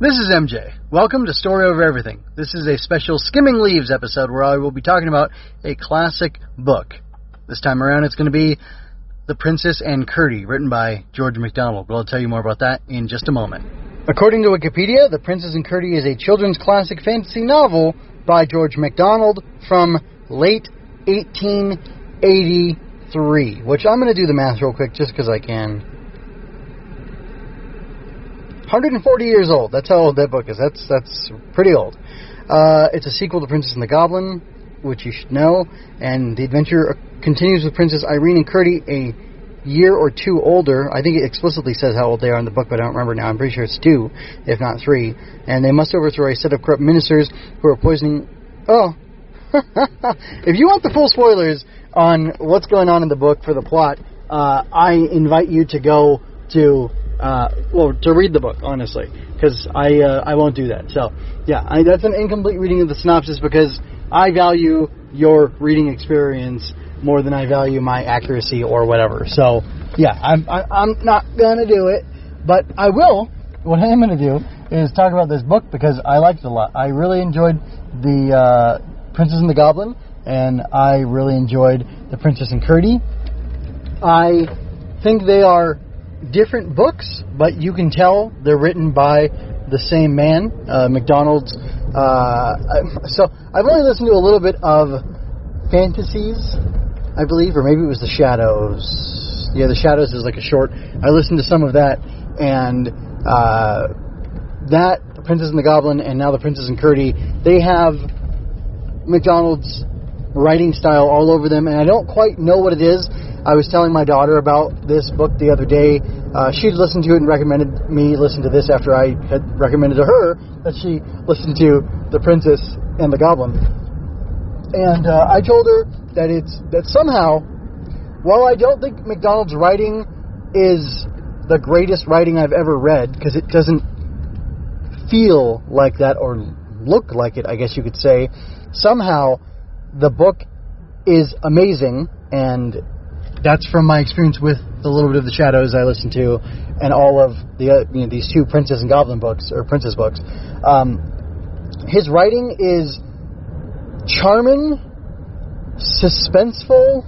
This is MJ. Welcome to Story Over Everything. This is a special Skimming Leaves episode where I will be talking about a classic book. This time around it's going to be The Princess and Curdie, written by George Macdonald, but I'll tell you more about that in just a moment. According to Wikipedia, The Princess and Curdie is a children's classic fantasy novel by George Macdonald from late 1883, which I'm going to do the math real quick just because I can. 140 years old. That's how old that book is. That's pretty old. It's a sequel to Princess and the Goblin, which you should know, and the adventure continues with Princess Irene and Curdie a year or two older. I think it explicitly says how old they are in the book, but I don't remember now. I'm pretty sure it's 2, if not 3. And they must overthrow a set of corrupt ministers who are poisoning... Oh. If you want the full spoilers on what's going on in the book for the plot, I invite you to go to... to read the book, honestly, because I won't do that. So, yeah, that's an incomplete reading of the synopsis because I value your reading experience more than I value my accuracy or whatever. So, yeah, I'm not gonna do it, but I will. What I am gonna do is talk about this book because I liked it a lot. I really enjoyed the Princess and the Goblin, and I really enjoyed The Princess and Curdie. I think they are different books, but you can tell they're written by the same man, Macdonald's. So I've only listened to a little bit of Fantasies, I believe, or maybe it was The Shadows. Yeah, The Shadows is like a short. I listened to some of that, and that, Princess and the Goblin, and now The Princess and Curdie, they have Macdonald's writing style all over them, and I don't quite know what it is. I was telling my daughter about this book the other day. She'd listened to it and recommended me listen to this after I had recommended to her that she listened to The Princess and the Goblin. And I told her that somehow, while I don't think Macdonald's writing is the greatest writing I've ever read, because it doesn't feel like that or look like it, I guess you could say, somehow the book is amazing, and that's from my experience with the little bit of The Shadows I listened to, and all of the these 2 Princess and Goblin books, or Princess books. His writing is charming, suspenseful,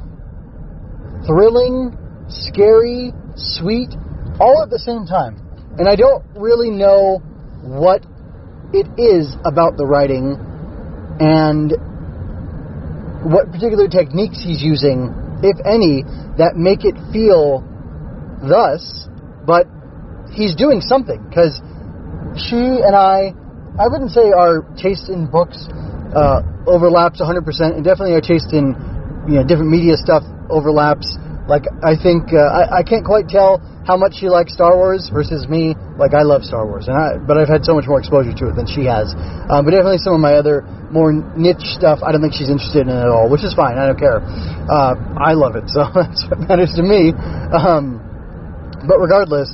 thrilling, scary, sweet, all at the same time. And I don't really know what it is about the writing and what particular techniques he's using, if any, that make it feel thus, but he's doing something, because she and I wouldn't say our taste in books overlaps 100%, and definitely our taste in different media stuff overlaps. Like, I think I can't quite tell how much she likes Star Wars versus me. Like, I love Star Wars, but I've had so much more exposure to it than she has. But definitely some of my other more niche stuff, I don't think she's interested in it at all, which is fine. I don't care. I love it, so that's what matters to me. But regardless,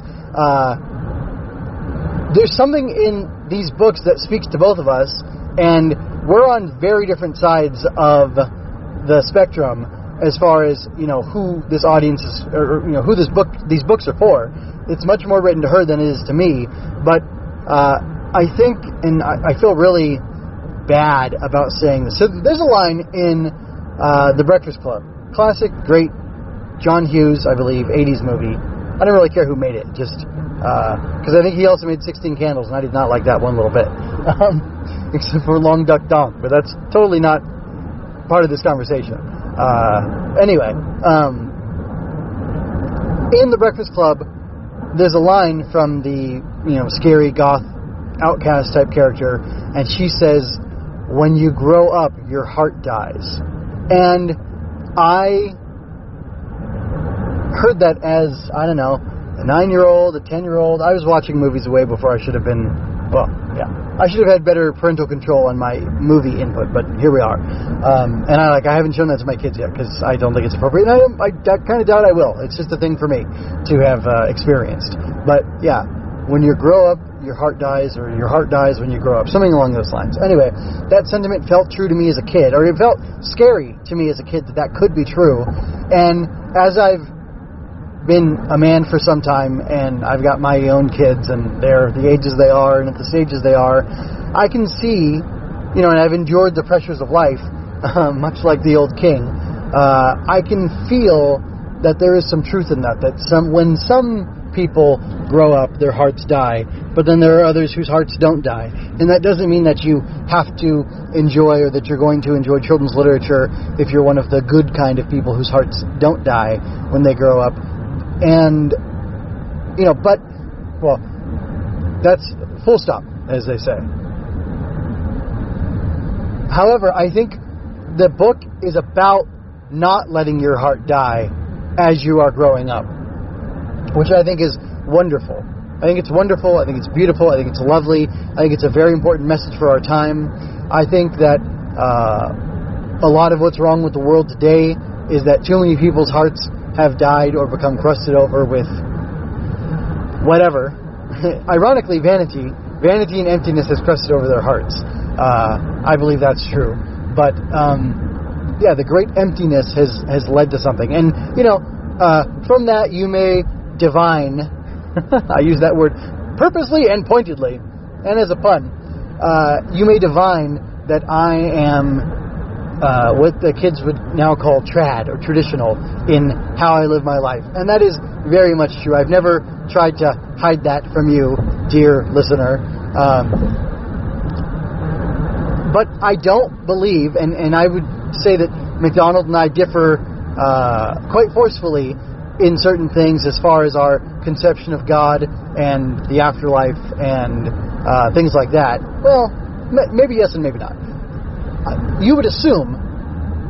there's something in these books that speaks to both of us, and we're on very different sides of the spectrum as far as who this audience is, or who these books are for. It's much more written to her than it is to me. But I think, and I feel really bad about saying this. So there's a line in The Breakfast Club, classic, great John Hughes, I believe, 80s movie. I don't really care who made it, just because I think he also made 16 Candles, and I did not like that one little bit, except for Long Duck Dong. But that's totally not part of this conversation. Anyway, in The Breakfast Club, there's a line from the scary goth outcast type character, and she says, "When you grow up, your heart dies." And I heard that as, I don't know, a 9-year-old, a 10-year-old. I was watching movies way before I should have been. Well, yeah, I should have had better parental control on my movie input, but here we are. And I haven't shown that to my kids yet because I don't think it's appropriate. And I kind of doubt I will. It's just a thing for me to have experienced. But yeah, when you grow up, your heart dies, or your heart dies when you grow up, something along those lines. Anyway, that sentiment felt true to me as a kid, or it felt scary to me as a kid that could be true. And as I've been a man for some time, and I've got my own kids, and they're the ages they are, and at the stages they are, I can see, and I've endured the pressures of life, much like the old king. I can feel that there is some truth in that when some people grow up, their hearts die, but then there are others whose hearts don't die. And that doesn't mean that you have to enjoy, or that you're going to enjoy children's literature if you're one of the good kind of people whose hearts don't die when they grow up. And, that's full stop, as they say. However, I think the book is about not letting your heart die as you are growing up, which I think is wonderful. I think it's wonderful. I think it's beautiful. I think it's lovely. I think it's a very important message for our time. I think that a lot of what's wrong with the world today is that too many people's hearts have died or become crusted over with whatever. Ironically, vanity and emptiness has crusted over their hearts. I believe that's true. But, the great emptiness has led to something. And, from that you may divine, I use that word purposely and pointedly, and as a pun, you may divine that I am what the kids would now call trad, or traditional, in how I live my life. And that is very much true. I've never tried to hide that from you, dear listener. But I don't believe, and I would say that Macdonald and I differ quite forcefully in certain things as far as our conception of God and the afterlife and things like that. Well, maybe yes and maybe not. You would assume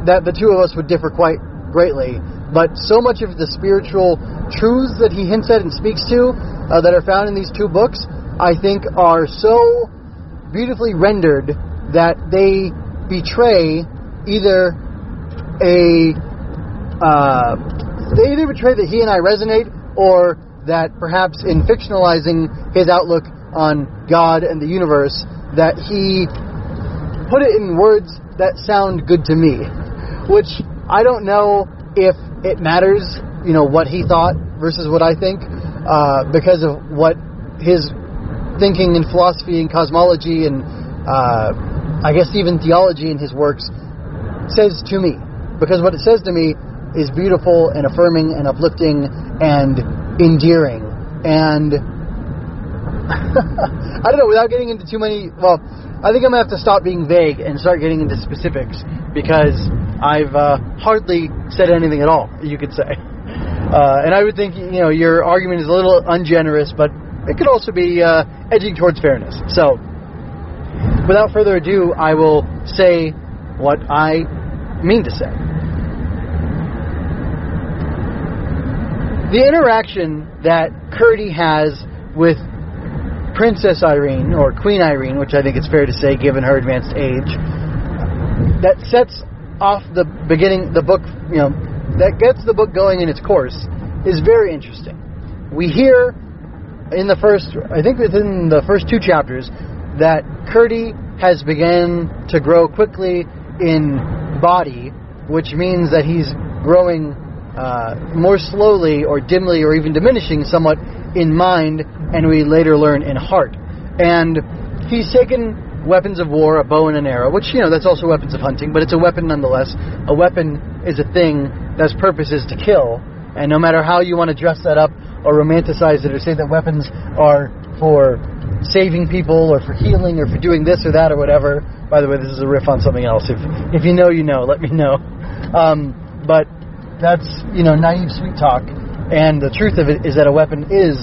that the two of us would differ quite greatly, but so much of the spiritual truths that he hints at and speaks to that are found in these two books, I think, are so beautifully rendered that they betray either that he and I resonate, or that perhaps in fictionalizing his outlook on God and the universe, that he put it in words that sound good to me, which I don't know if it matters, what he thought versus what I think, because of what his thinking and philosophy and cosmology and I guess even theology in his works says to me. Because what it says to me is beautiful and affirming and uplifting and endearing. And I don't know, without getting into too many, I think I'm going to have to stop being vague and start getting into specifics, because I've hardly said anything at all, you could say. And I would think, your argument is a little ungenerous, but it could also be edging towards fairness. So, without further ado, I will say what I mean to say. The interaction that Curdie has with Princess Irene, or Queen Irene, which I think it's fair to say given her advanced age, that sets off the beginning, the book, that gets the book going in its course, is very interesting. We hear in the first, I think within the first two chapters, that Curdie has begun to grow quickly in body, which means that he's growing more slowly or dimly or even diminishing somewhat in mind, and we later learn in heart. And he's taken weapons of war, a bow and an arrow, which, that's also weapons of hunting, but it's a weapon nonetheless. A weapon is a thing that's purpose is to kill, and no matter how you want to dress that up or romanticize it or say that weapons are for saving people or for healing or for doing this or that or whatever. By the way, this is a riff on something else. If you know, let me know. But that's, naive sweet talk. And the truth of it is that a weapon is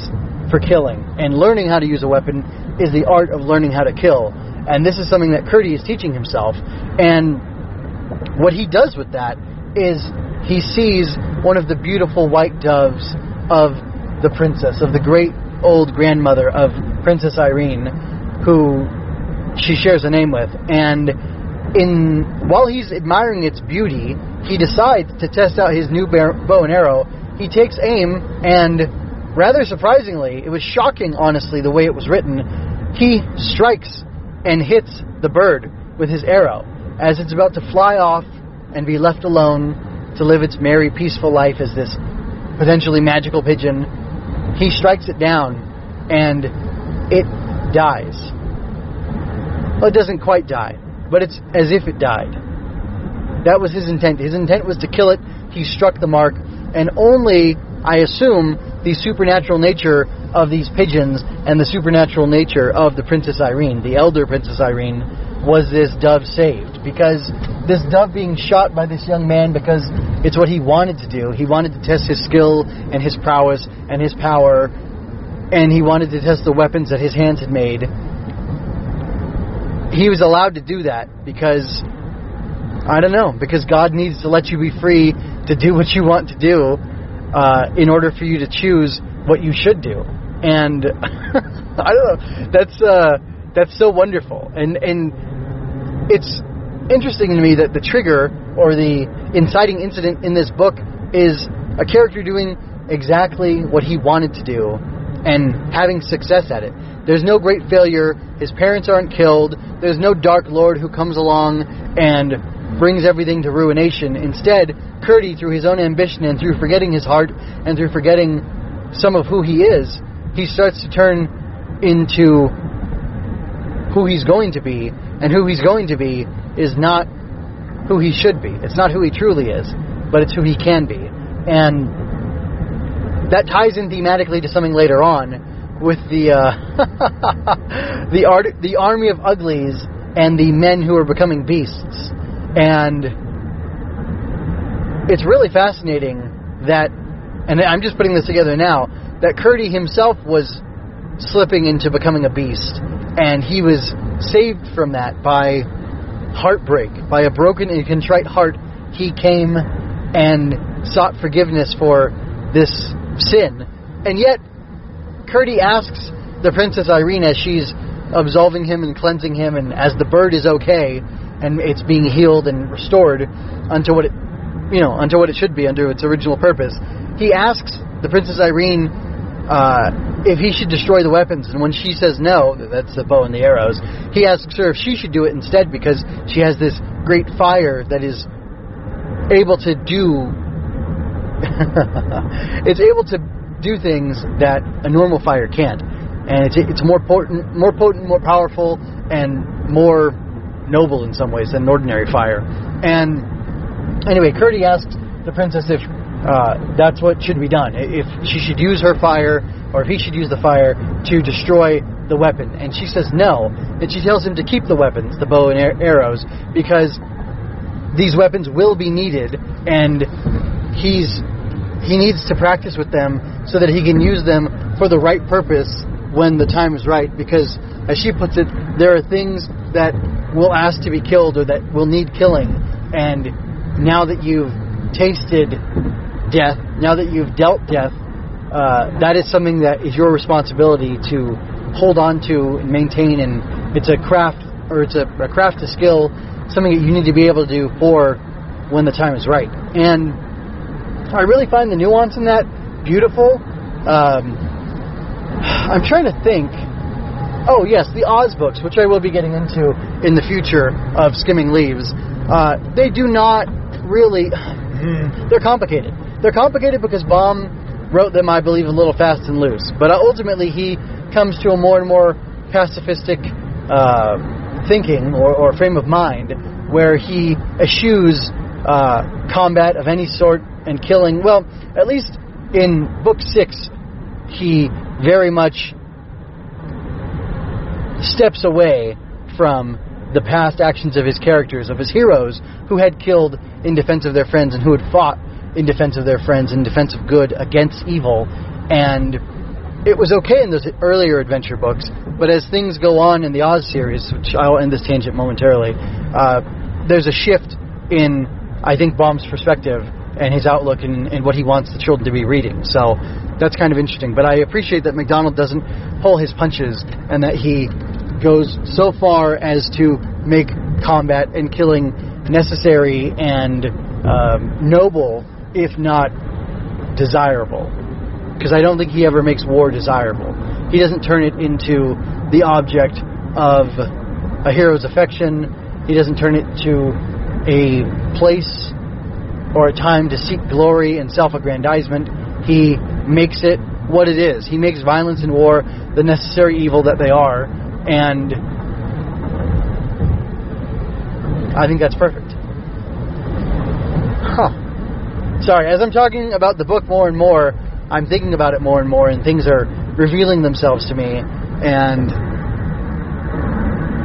for killing. And learning how to use a weapon is the art of learning how to kill. And this is something that Curdie is teaching himself. And what he does with that is he sees one of the beautiful white doves of the princess, of the great old grandmother of Princess Irene, who she shares a name with. And while he's admiring its beauty, he decides to test out his new bow and arrow. He takes aim, and rather surprisingly, it was shocking, honestly, the way it was written, he strikes and hits the bird with his arrow as it's about to fly off and be left alone to live its merry, peaceful life as this potentially magical pigeon. He strikes it down, and it dies. Well, it doesn't quite die, but it's as if it died. That was his intent. His intent was to kill it. He struck the mark, and only, I assume, the supernatural nature of these pigeons and the supernatural nature of the Princess Irene, the elder Princess Irene, was this dove saved. Because this dove being shot by this young man because it's what he wanted to do. He wanted to test his skill and his prowess and his power, and he wanted to test the weapons that his hands had made. He was allowed to do that because, I don't know, because God needs to let you be free to do what you want to do in order for you to choose what you should do. And I don't know, that's so wonderful. And it's interesting to me that the trigger or the inciting incident in this book is a character doing exactly what he wanted to do and having success at it. There's no great failure. His parents aren't killed. There's no dark lord who comes along and brings everything to ruination. Instead, Curdie, through his own ambition and through forgetting his heart and through forgetting some of who he is, he starts to turn into who he's going to be. And who he's going to be is not who he should be. It's not who he truly is, but it's who he can be. And that ties in thematically to something later on with the the army of uglies and the men who are becoming beasts. And it's really fascinating that, and I'm just putting this together now, that Curdie himself was slipping into becoming a beast, and he was saved from that by heartbreak, by a broken and contrite heart. He came and sought forgiveness for this sin, and yet Curdie asks the Princess Irene, as she's absolving him and cleansing him, and as the bird is okay and it's being healed and restored unto what it should be, unto its original purpose, he asks the Princess Irene if he should destroy the weapons, and when she says no, that's the bow and the arrows, he asks her if she should do it instead, because she has this great fire that is able to do it's able to do things that a normal fire can't, and it's more potent, more powerful, and more noble in some ways than an ordinary fire. And anyway, Curdie asks the princess if that's what should be done, if she should use her fire or if he should use the fire to destroy the weapon, and she says no, and she tells him to keep the weapons, the bow and arrows, because these weapons will be needed, and he needs to practice with them so that he can use them for the right purpose when the time is right, because, as she puts it, there are things that will ask to be killed or that will need killing, and now that you've tasted death, now that you've dealt death, that is something that is your responsibility to hold on to and maintain, and it's a craft, or it's a craft, a skill, something that you need to be able to do for when the time is right. And I really find the nuance in that beautiful. I'm trying to think. Oh yes, the Oz books, which I will be getting into in the future of Skimming Leaves. They do not really. They're complicated. They're complicated because Baum wrote them, I believe, a little fast and loose. But ultimately, he comes to a more and more pacifistic thinking or frame of mind, where he eschews combat of any sort and killing. Well, at least in Book 6, he very much steps away from the past actions of his characters, of his heroes, who had killed in defense of their friends and who had fought in defense of their friends, in defense of good against evil. And it was okay in those earlier adventure books, but as things go on in the Oz series, which I'll end this tangent momentarily, there's a shift in, I think, Baum's perspective and his outlook and what he wants the children to be reading. So that's kind of interesting. But I appreciate that Macdonald doesn't pull his punches and that he goes so far as to make combat and killing necessary and noble, if not desirable. Because I don't think he ever makes war desirable. He doesn't turn it into the object of a hero's affection. He doesn't turn it to a place or a time to seek glory and self-aggrandizement. He makes it what it is. He makes violence and war the necessary evil that they are, and I think that's perfect. Sorry, as I'm talking about the book more and more, I'm thinking about it more and more, and things are revealing themselves to me, and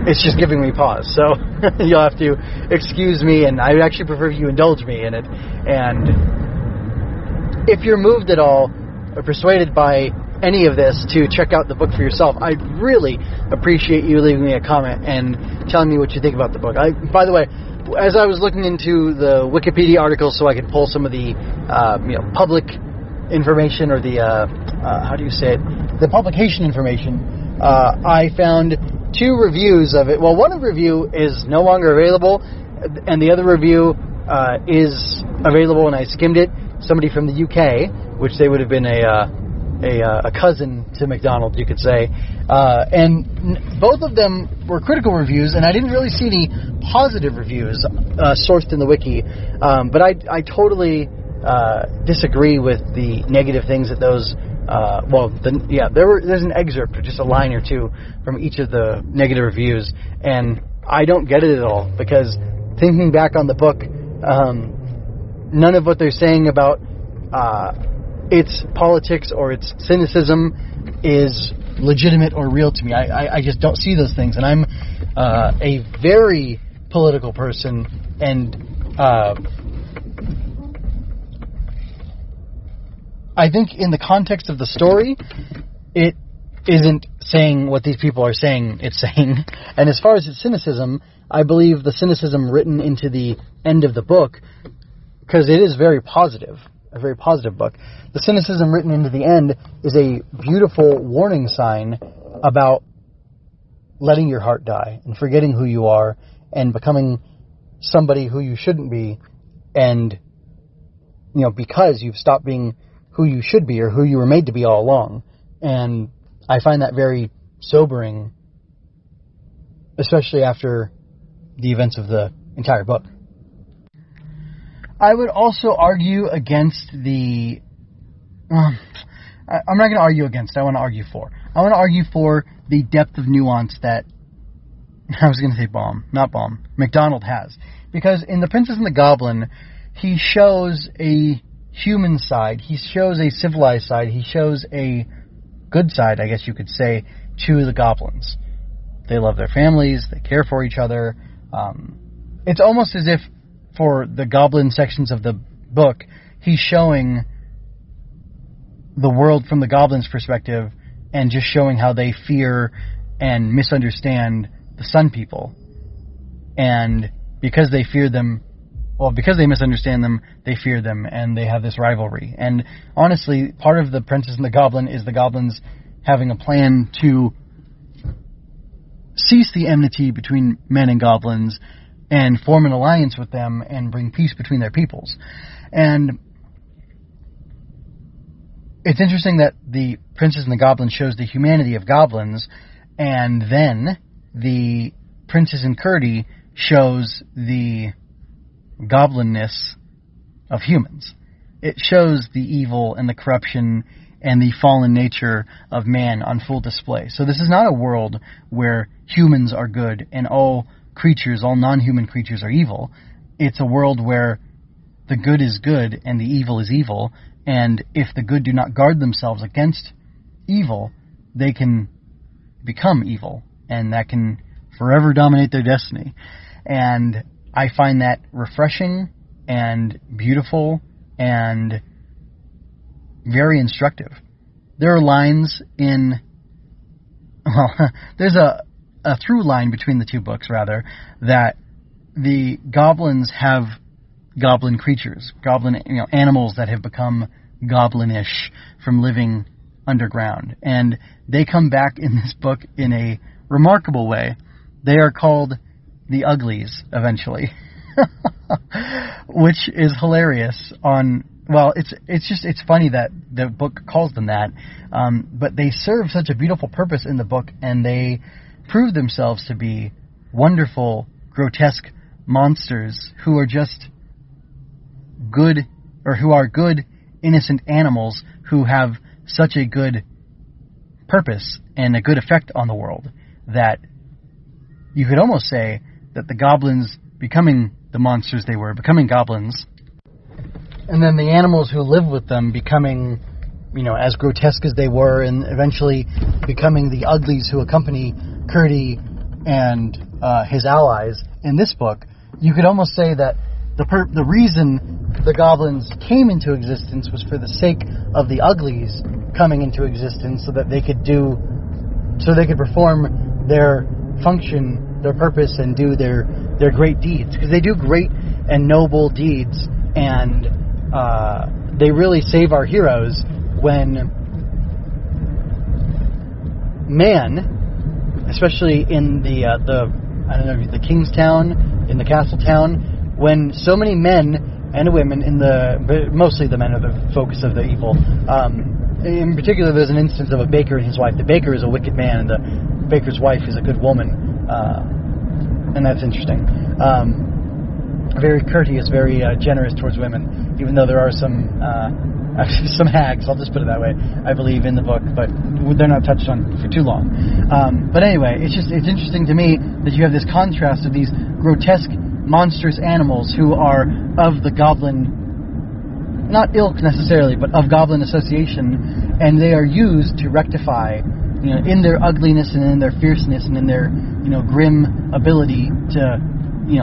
it's just giving me pause. So you'll have to excuse me, and I would actually prefer you indulge me in it. And if you're moved at all or persuaded by any of this to check out the book for yourself, I'd really appreciate you leaving me a comment and telling me what you think about the book. By the way, as I was looking into the Wikipedia articles so I could pull some of the public information, or the the publication information, I found 2 reviews of it. Well, one review is no longer available, and the other review is available, and I skimmed it. Somebody from the UK, which they would have been a cousin to Macdonald, you could say, and both of them were critical reviews, and I didn't really see any positive reviews sourced in the wiki, but I totally disagree with the negative things that those. There's an excerpt, or just a line or 2 from each of the negative reviews, and I don't get it at all, because thinking back on the book, none of what they're saying about its politics or its cynicism is legitimate or real to me. I just don't see those things, and I'm a very political person, and I think in the context of the story, it isn't saying what these people are saying it's saying. And as far as its cynicism, I believe the cynicism written into the end of the book, because it is very positive, a very positive book. The cynicism written into the end is a beautiful warning sign about letting your heart die and forgetting who you are and becoming somebody who you shouldn't be, and because you've stopped being who you should be or who you were made to be all along. And I find that very sobering, especially after the events of the entire book. I would also argue against the... I'm not going to argue against, I want to argue for. I want to argue for the depth of nuance that... I was going to say Macdonald has. Because in The Princess and the Goblin, he shows a human side, he shows a civilized side, he shows a good side, I guess you could say, to the goblins. They love their families, they care for each other. It's almost as if for the goblin sections of the book, he's showing the world from the goblins' perspective and just showing how they fear and misunderstand the Sun People. And because they fear them, because they misunderstand them, they fear them, and they have this rivalry. And honestly, part of The Princess and the Goblin is the goblins having a plan to cease the enmity between men and goblins and form an alliance with them and bring peace between their peoples. And it's interesting that The Princess and the Goblin shows the humanity of goblins, and then The Princess and Curdie shows the goblinness of humans. It shows the evil and the corruption and the fallen nature of man on full display. So this is not a world where humans are good and all creatures, all non-human creatures are evil. It's a world where the good is good and the evil is evil, and if the good do not guard themselves against evil, they can become evil, and that can forever dominate their destiny. And I find that refreshing and beautiful and very instructive. There are lines there's a through line between the 2 books, rather, that the goblins have goblin creatures, animals that have become goblinish from living underground. And they come back in this book in a remarkable way. They are called the Uglies, eventually, which is hilarious. It's funny that the book calls them that, but they serve such a beautiful purpose in the book, and they prove themselves to be wonderful, grotesque monsters who are just good, or who are good innocent animals who have such a good purpose and a good effect on the world that you could almost say that the goblins becoming the monsters they were, becoming goblins, and then the animals who live with them becoming, as grotesque as they were, and eventually becoming the uglies who accompany Curdie and his allies in this book. You could almost say that the reason the goblins came into existence was for the sake of the uglies coming into existence, so that they could perform their function, their purpose, and do their great deeds, because they do great and noble deeds, and they really save our heroes when man, especially in the Kingstown, in the Castle Town, when so many men and women but mostly the men are the focus of the evil. In particular, there's an instance of a baker and his wife. The baker is a wicked man, and the baker's wife is a good woman, and that's interesting. Very courteous, very generous towards women, even though there are some hags, I'll just put it that way, I believe, in the book, but they're not touched on for too long. But anyway, it's interesting to me that you have this contrast of these grotesque, monstrous animals who are of the goblin, not ilk necessarily, but of goblin association, and they are used to rectify, in their ugliness and in their fierceness and in their, grim ability to,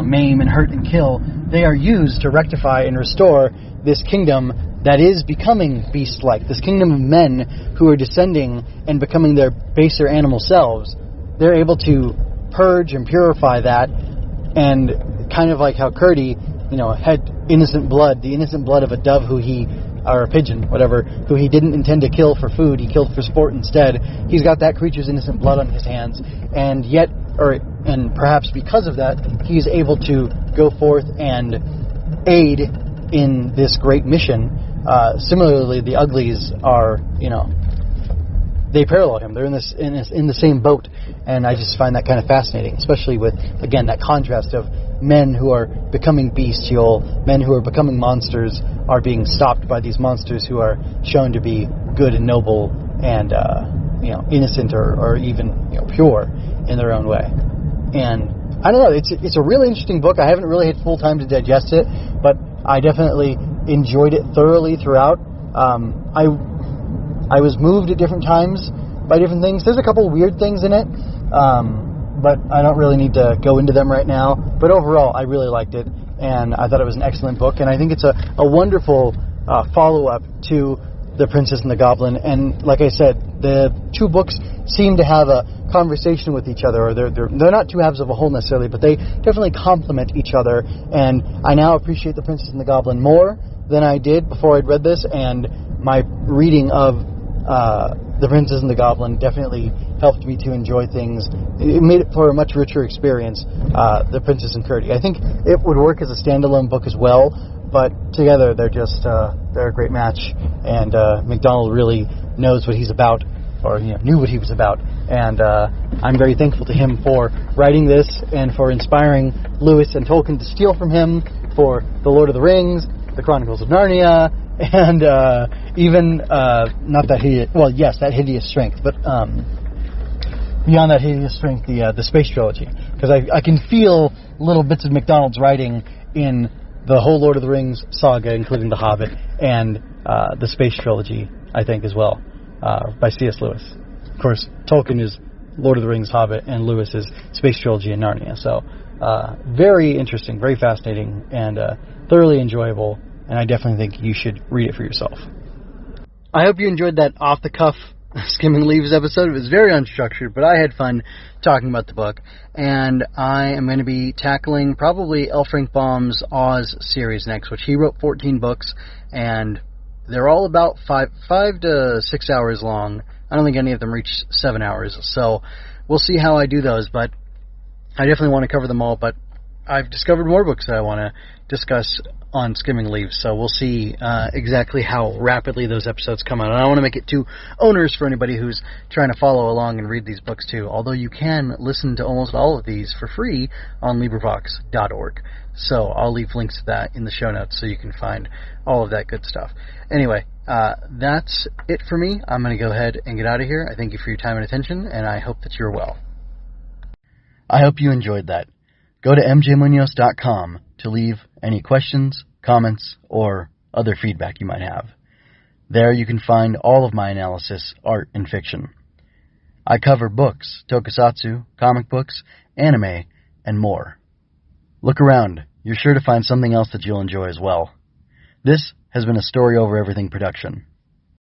maim and hurt and kill. They are used to rectify and restore this kingdom that is becoming beast-like, this kingdom of men who are descending and becoming their baser animal selves. They're able to purge and purify that, and kind of like how Curdie, had innocent blood, the innocent blood of a dove or a pigeon, whatever, who he didn't intend to kill for food, he killed for sport instead. He's got that creature's innocent blood on his hands, and perhaps because of that, he's able to go forth and aid in this great mission. Similarly, the uglies are, they parallel him. They're in the same boat, and I just find that kind of fascinating, especially with, again, that contrast of men who are becoming bestial, men who are becoming monsters, are being stopped by these monsters who are shown to be good and noble and innocent or even pure in their own way. And I don't know, it's a really interesting book. I haven't really had full time to digest it, but I definitely enjoyed it thoroughly throughout. I was moved at different times by different things. There's a couple weird things in it, but I don't really need to go into them right now. But overall, I really liked it, and I thought it was an excellent book, and I think it's a wonderful follow-up to The Princess and the Goblin. And like I said, the two books seem to have a conversation with each other, or they're not two halves of a whole necessarily, but they definitely complement each other, and I now appreciate The Princess and the Goblin more than I did before I'd read this, and my reading of The Princess and the Goblin definitely helped me to enjoy things. It made it for a much richer experience, The Princess and Curdie. I think it would work as a standalone book as well, but together they're a great match, and Macdonald really knows what he's about, or knew what he was about, and I'm very thankful to him for writing this and for inspiring Lewis and Tolkien to steal from him for The Lord of the Rings, The Chronicles of Narnia, and even that Hideous Strength, but beyond that Hideous Strength, the Space Trilogy, because I can feel little bits of Macdonald's writing in the whole Lord of the Rings saga, including The Hobbit and the Space Trilogy, I think, as well, by C.S. Lewis. Of course, Tolkien is Lord of the Rings, Hobbit, and Lewis is Space Trilogy and Narnia. So, very interesting, very fascinating, and thoroughly enjoyable, and I definitely think you should read it for yourself. I hope you enjoyed that off-the-cuff Skimming Leaves episode. It was very unstructured, but I had fun talking about the book, and I am going to be tackling probably L. Frank Baum's Oz series next, which he wrote 14 books, and they're all about 5 to 6 hours long. I don't think any of them reach 7 hours, so we'll see how I do those, but I definitely want to cover them all, but I've discovered more books that I want to discuss on Skimming Leaves, so we'll see exactly how rapidly those episodes come out. And I don't want to make it too onerous for anybody who's trying to follow along and read these books too, although you can listen to almost all of these for free on LibriVox.org. So I'll leave links to that in the show notes so you can find all of that good stuff. Anyway, that's it for me. I'm going to go ahead and get out of here. I thank you for your time and attention, and I hope that you're well. I hope you enjoyed that. Go to mjmunoz.com to leave any questions, comments, or other feedback you might have. There you can find all of my analysis, art, and fiction. I cover books, tokusatsu, comic books, anime, and more. Look around. You're sure to find something else that you'll enjoy as well. This has been a Story Over Everything production.